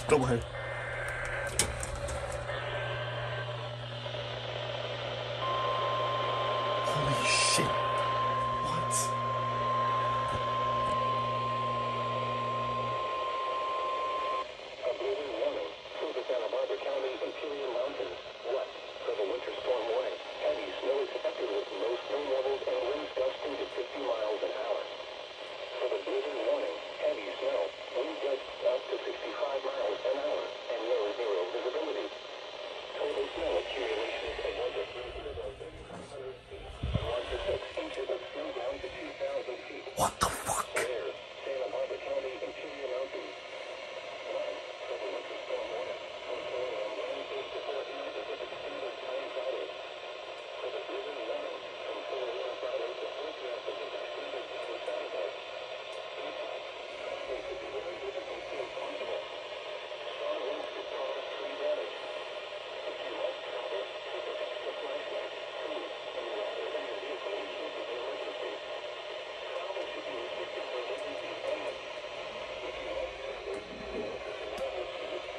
Go ahead. Holy shit. What? A blizzard warning for the Santa Barbara County Imperial Mountains. West for the winter storm warning. Heavy snow expected with low snow levels and winds gusting to 50 miles an hour. For the blizzard warning, heavy snow, wind gusts up to 65 miles an hour, and low zero visibility. Total snow accumulations of 1 to 300 feet, and 1 to 6 inches of snow down to 2,000 feet. What the fuck? Where? Santa Barbara County Imperial Mountains. 1 for the winter storm warning. From 4 a.m. Wednesday to 4 p.m. Pacific Standard Time Friday. For the blizzard warning, from 4 a.m. Friday to 4 p.m. Pacific Standard Time Saturday. Travel could be very difficult to impossible. Strong winds could cause tree damage. If you must travel, keep an extra flashlight, food, and water in your vehicle in case of an emergency. Travel should be restricted for emergencies only. If you must travel, the electricity level should be used.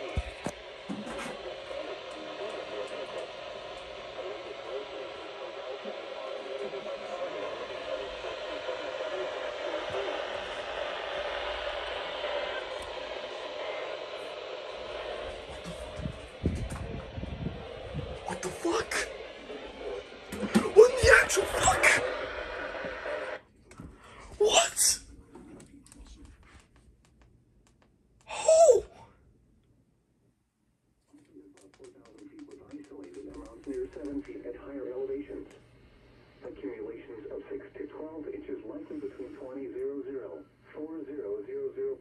What the fuck? What the actual fuck? What? Oh! 4,000 feet was isolated amounts near 7 feet at higher elevations. Accumulations of 6 to 12 inches likely between 40,000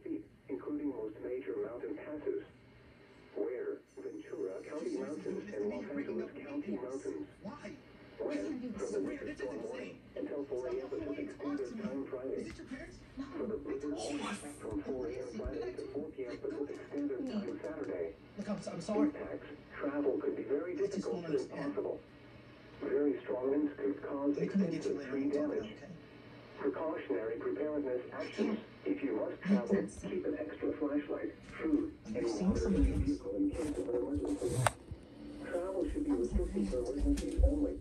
feet, including most major mountain passes. Where? Ventura County Mountains and Los Angeles County Mountains. Why? When? From the winter storm warning until 4 a.m. Pacific Standard Time Friday. For the blizzard warning from 4 a.m. Friday to 4 p.m. Pacific Standard Time Saturday. Look, I'm sorry. Impacts. Travel could be very difficult to impossible. Very strong winds could cause We couldn't get you extensive later. tree damage. Precautionary preparedness actions. If you must travel, keep an extra flashlight, food, and water in your vehicle in case of an emergency. Travel should be restricted for emergencies only.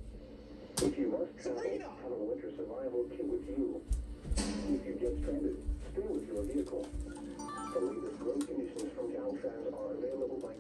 If you must travel, have a winter survival kit with you. If you get stranded, stay with your vehicle. The latest road conditions from Caltrans are available by